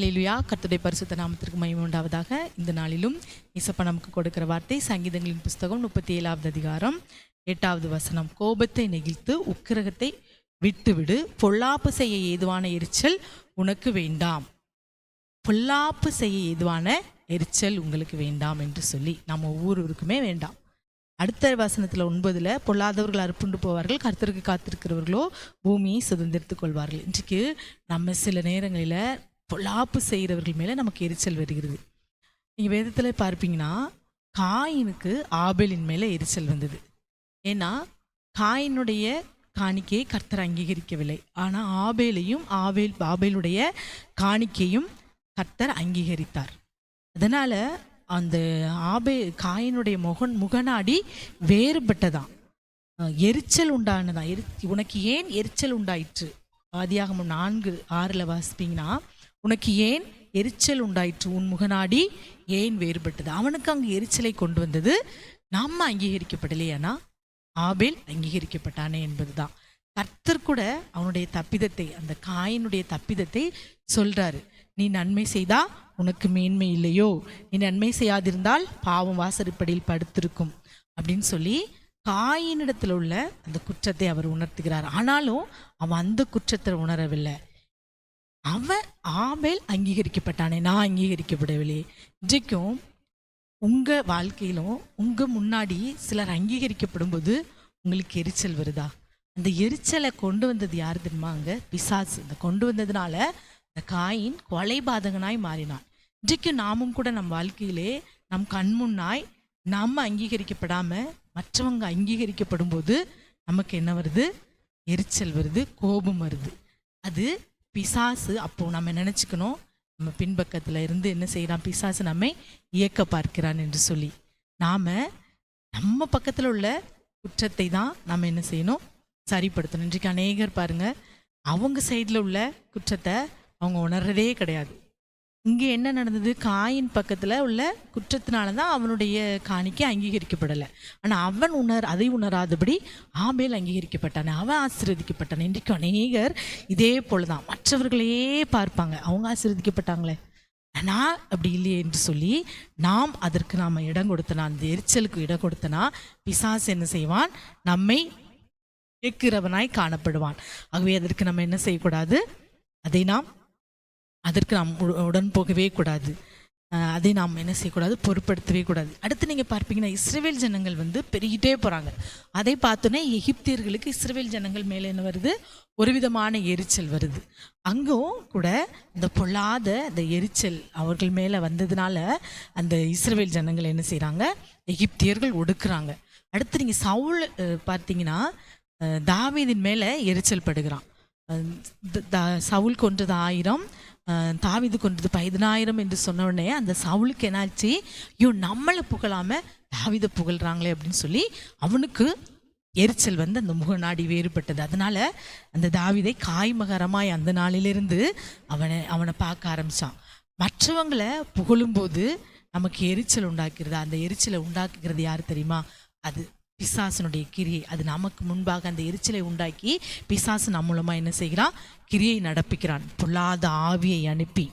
அல்லேலூயா. கர்த்தருடைய பரிசுத்த நாமத்திற்கு மகிமை உண்டாவதாக. இந்த நாளிலும் இயேசப்பா நமக்கு கொடுக்கிற வார்த்தை சங்கீதங்களின் புஸ்தகம் 37வது அதிகாரம் 8வது வசனம். கோபத்தை நெகிழ்த்து உக்கிரகத்தை விட்டுவிடு, பொல்லாப்பு செய்ய ஏதுவான எரிச்சல் உனக்கு வேண்டாம். பொல்லாப்பு செய்ய ஏதுவான எரிச்சல் உங்களுக்கு வேண்டாம் என்று சொல்லி நம்ம ஒவ்வொருவருக்குமே வேண்டாம். அடுத்த வசனத்தில் 9, பொல்லாதவர்கள் அறுப்புண்டு போவார்கள், கர்த்தருக்கு காத்திருக்கிறவர்களோ பூமியை சுதந்திரத்துக் கொள்வார்கள். இன்றைக்கு நம்ம சில நேரங்களில் பொல்லாப்பு செய்கிறவர்கள் மேலே நமக்கு எரிச்சல் வருகிறது. நீங்கள் வேதத்தில் பார்ப்பீங்கன்னா காயினுக்கு ஆபேலின் மேலே எரிச்சல் வந்தது. ஏன்னா காயினுடைய காணிக்கையை கர்த்தர் அங்கீகரிக்கவில்லை. ஆனால் ஆபேலுடைய காணிக்கையும் கர்த்தர் அங்கீகரித்தார். அதனால் அந்த காயினுடைய முகநாடி வேறுபட்டதான், எரிச்சல் உண்டானதான். உனக்கு ஏன் எரிச்சல் உண்டாயிற்று? ஆதியாகமம் 4:6 வாசிப்பீங்கன்னா, உனக்கு ஏன் எரிச்சல் உண்டாயிற்று, உன் முகநாடி ஏன் வேறுபட்டது? அவனுக்கு அங்கு எரிச்சலை கொண்டு வந்தது நம்ம அங்கீகரிக்கப்படலையானா ஆபேல் அங்கீகரிக்கப்பட்டானே என்பதுதான். கர்த்தர் கூட அவனுடைய தப்பிதத்தை, அந்த காயினுடைய தப்பிதத்தை சொல்றாரு. நீ நன்மை செய்தா உனக்கு மேன்மை இல்லையோ, நீ நன்மை செய்யாதிருந்தால் பாவம் வாசற்படியில் படுத்திருக்கும் அப்படின்னு சொல்லி காயினிடத்தில் உள்ள அந்த குற்றத்தை அவர் உணர்த்துகிறார். ஆனாலும் அவன் அந்த குற்றத்தை உணரவில்லை. அவன் ஆபேல் அங்கீகரிக்கப்பட்டானே, நான் அங்கீகரிக்கப்படவில்லை. இன்றைக்கும் உங்கள் வாழ்க்கையிலும் உங்கள் முன்னாடி சிலர் அங்கீகரிக்கப்படும் போது உங்களுக்கு எரிச்சல் வருதா? அந்த எரிச்சலை கொண்டு வந்தது யார் தெரியுமா? அங்கே பிசாசு. இந்த கொண்டு வந்ததுனால இந்த காயின் கொலைபாதகனாய் மாறினான். இன்றைக்கு நாமும் கூட நம் வாழ்க்கையிலே நம் கண் முன்னாய் நம்ம அங்கீகரிக்கப்படாமல் மற்றவங்க அங்கீகரிக்கப்படும் போது நமக்கு என்ன வருது? எரிச்சல் வருது, கோபம் வருது. அது பிசாசு. அப்போ நம்ம நினச்சிக்கணும், நம்ம பின்பக்கத்தில் இருந்து என்ன செய்கிறான்? பிசாசு நம்மை இயக்க பார்க்கிறான் என்று சொல்லி நம்ம பக்கத்தில் உள்ள குற்றத்தை தான் நம்ம என்ன செய்யணும்? சரிப்படுத்தணும். இன்றைக்கு அநேகர் பாருங்க, அவங்க சைடில் உள்ள குற்றத்தை அவங்க உணர்றதே கிடையாது. இங்கே என்ன நடந்தது? காயின் பக்கத்தில் உள்ள குற்றத்தினால தான் அவனுடைய காணிக்கை அங்கீகரிக்கப்படலை. ஆனால் அவன் அதை உணராதபடி ஆபேல் அங்கீகரிக்கப்பட்டானே, அவன் ஆசீர்வதிக்கப்பட்டானே. இன்றைக்கு அநேகர் இதே போல தான் மற்றவர்களையே பார்ப்பாங்க, அவங்க ஆசீர்வதிக்கப்பட்டாங்களே, நான் அப்படி இல்லையே என்று சொல்லி அதற்கு நாம் இடம் கொடுத்தனா, அந்த எரிச்சலுக்கு இடம் கொடுத்தனா பிசாசு என்ன செய்வான்? நம்மை கேட்கிறவனாய் காணப்படுவான். ஆகவே அதற்கு நம்ம என்ன செய்யக்கூடாது? அதற்கு நாம் உடன் போகவே கூடாது. அதை நாம் என்ன செய்யக்கூடாது? பொருட்படுத்தவே கூடாது. அடுத்து நீங்கள் பார்ப்பீங்கன்னா இஸ்ரவேல் ஜனங்கள் பெருகிட்டே போகிறாங்க. அதை பார்த்தோன்னே எகிப்தியர்களுக்கு இஸ்ரவேல் ஜனங்கள் மேலே என்ன வருது? ஒரு விதமான எரிச்சல் வருது. அங்கும் கூட இந்த பொல்லாத இந்த எரிச்சல் அவர்கள் மேலே வந்ததுனால அந்த இஸ்ரவேல் ஜனங்கள் என்ன செய்கிறாங்க? எகிப்தியர்கள் ஒடுக்குறாங்க. அடுத்து நீங்கள் சவுல் பார்த்தீங்கன்னா தாவீதின் மேலே எரிச்சல் படுகிறான். சவுல் கொன்றது 1000, தாவீது கொன்றது 15,000 என்று சொன்ன உடனே அந்த சவுலுக்கு என்னாச்சு? நம்மளை புகழாமல் தாவீதை புகழ்றாங்களே அப்படின்னு சொல்லி அவனுக்கு எரிச்சல் அந்த முகநாடி வேறுபட்டது. அதனால அந்த தாவீதை காய்மகரமாய் அந்த நாளிலிருந்து அவனை பார்க்க ஆரம்பிச்சான். மற்றவங்களை புகழும்போது நமக்கு எரிச்சல் உண்டாக்குறது. அந்த எரிச்சலை உண்டாக்குகிறது யார் தெரியுமா? அது பிசாசனுடைய கிரியை. அது நமக்கு முன்பாக அந்த எரிச்சலை உண்டாக்கி பிசாசு நம்ம மூலமாக என்ன செய்கிறான்? கிரியை நடப்பிக்கிறான், பொல்லாத ஆவியை அனுப்பி.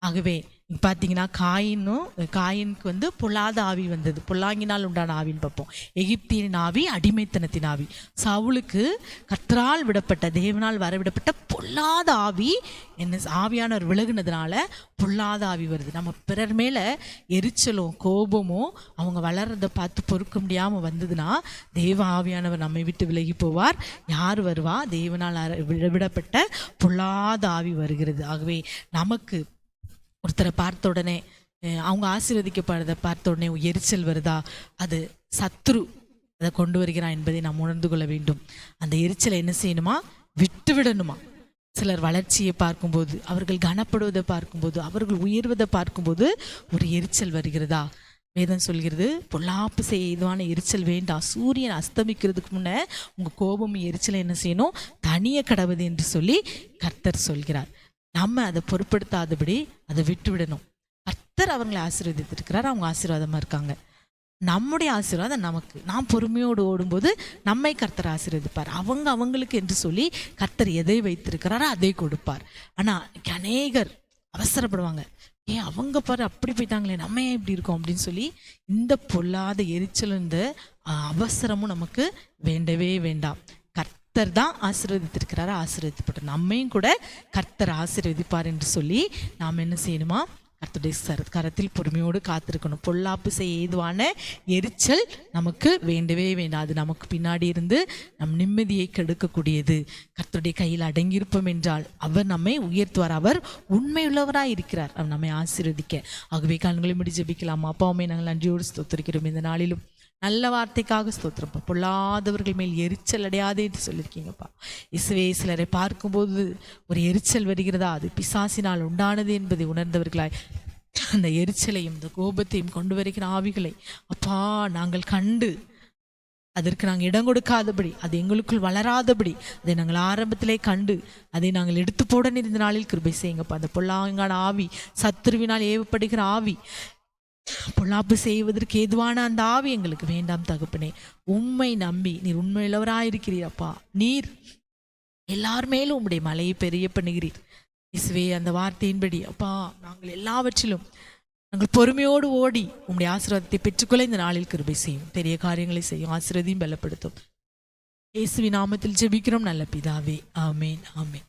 ஆகவே பார்த்தீங்கன்னா காயினுக்கு பொல்லாத ஆவி வந்தது. பொல்லாங்கினால் உண்டான ஆவின்னு பார்ப்போம். எகிப்தியின் ஆவி, அடிமைத்தனத்தின் ஆவி. சவுலுக்கு கர்த்தரால் விடப்பட்ட, தேவனால் வரவிடப்பட்ட பொல்லாத ஆவி என்ன? ஆவியானவர் விலகுனதுனால பொல்லாத ஆவி வருது. நம்ம பிறர் மேலே எரிச்சலும் கோபமும் அவங்க வளர்றதை பார்த்து பொறுக்க முடியாமல் வந்ததுன்னா தேவ ஆவியானவர் நம்மை விட்டு விலகி போவார். யார் வருவா? தேவனால் விடப்பட்ட பொல்லாத ஆவி வருகிறது. ஆகவே நமக்கு ஒருத்தரை பார்த்த உடனே, அவங்க ஆசீர்வதிக்கப்படுறதை பார்த்த உடனே எரிச்சல் வருதா? அது சத்ரு அதை கொண்டு வருகிறான் என்பதை நாம் உணர்ந்து கொள்ள வேண்டும். அந்த எரிச்சலை என்ன செய்யணுமா? விட்டு விடணுமா? சிலர் வளர்ச்சியை பார்க்கும்போது, அவர்கள் கனப்படுவதை பார்க்கும்போது, அவர்கள் உயர்வதை பார்க்கும்போது ஒரு எரிச்சல் வருகிறதா? வேதம் சொல்கிறது, பொல்லாப்பு செய்ய இதுவான எரிச்சல் வேண்டாம். சூரியன் அஸ்தமிக்கிறதுக்கு முன்னே உங்கள் கோபம் எரிச்சலை என்ன செய்யணும்? தனிய கடவுது என்று சொல்லி கர்த்தர் சொல்கிறார். நம்ம அதை பொருட்படுத்தாதபடி அதை விட்டு விடணும். கர்த்தர் அவங்களை ஆசீர்வதித்திருக்கிறார், அவங்க ஆசீர்வாதமாக இருக்காங்க. நம்முடைய ஆசீர்வாதம் நமக்கு. நாம் பொறுமையோடு ஓடும்போது நம்மை கர்த்தர் ஆசீர்வதிப்பார். அவங்களுக்கு என்று சொல்லி கர்த்தர் எதை வைத்திருக்கிறாரோ அதை கொடுப்பார். ஆனால் அநேகர் அவசரப்படுவாங்க. ஏன் அவங்க பாரு அப்படி போயிட்டாங்களே, நம்ம ஏன் இப்படி இருக்கோம் அப்படின்னு சொல்லி இந்த பொல்லாத எரிச்சல், இந்த அவசரமும் நமக்கு வேண்டவே வேண்டாம். கர்த்தர் தான் ஆசீர்வதித்திருக்கிறாரு, ஆசீர்வதிப்பட்ட நம்மையும் கூட கர்த்தர் ஆசீர்வதிப்பார் என்று சொல்லி நாம் என்ன செய்யணுமா, கர்த்தருடைய கரத்தில் பொறுமையோடு காத்திருக்கணும். பொல்லாப்பு செய்ய ஏதுவான எரிச்சல் நமக்கு வேண்டவே வேண்டாம். அது நமக்கு பின்னாடி இருந்து நம் நிம்மதியை கெடுக்கக்கூடியது. கர்த்தருடைய கையில் அடங்கியிருப்போம் என்றால் அவர் நம்மை உயர்த்துவார். அவர் உண்மையுள்ளவராய் இருக்கிறார், அவர் நம்மை ஆசீர்வதிக்க. ஆகவே கண்களை மூடி ஜெபிக்கலாமா? அப்பாவுமே நாங்கள் நன்றியோடு ஸ்தோத்திரிக்கிறோம். இந்த நாளிலும் நல்ல வார்த்தைக்காக ஸ்தோத்திரப்பா. பொல்லாதவர்கள் மேல் எரிச்சல் அடையாதே என்று சொல்லியிருக்கீங்கப்பா. இயேசுவே, சிலரை பார்க்கும்போது ஒரு எரிச்சல் வருகிறதா, அது பிசாசினால் உண்டானது என்பதை உணர்ந்தவர்களாய் அந்த எரிச்சலையும் இந்த கோபத்தையும் கொண்டு வருகிற ஆவிகளை அப்பா நாங்கள் கண்டு அதற்கு நாங்கள் இடம் கொடுக்காதபடி, அது எங்களுக்குள் வளராதபடி அதை நாங்கள் ஆரம்பத்திலே கண்டு அதை நாங்கள் எடுத்து போட இந்த நாளில் கிருபை செய்யுங்கப்பா. அந்த பொல்லாங்கான ஆவி, சத்துருவினால் ஏவப்படுகிற ஆவி, பொல்லாப்பு செய்வதற்கு ஏதுவான அந்த ஆவி எங்களுக்கு வேண்டாம் தகப்பனே. உம்மை நம்பி நீர் உண்மையுள்ளவராயிருக்கிறீரப்பா. நீர் எல்லார் மேலும் உம்முடைய மலையை பெரிய பண்ணுகிறீர் இயேசுவே. அந்த வார்த்தையின்படி அப்பா நாங்கள் எல்லாவற்றிலும் நாங்கள் பொறுமையோடு ஓடி உம்முடைய ஆசீர்வாதத்தை பெற்றுக்கொள்ள இந்த நாளில் கிருபை செய்யும். பெரிய காரியங்களை செய்யும், ஆசீர்வதியும் பலப்படுத்தும். இயேசுவின் நாமத்தில் ஜெபிக்கிறோம் நல்ல பிதாவே, ஆமேன், ஆமேன்.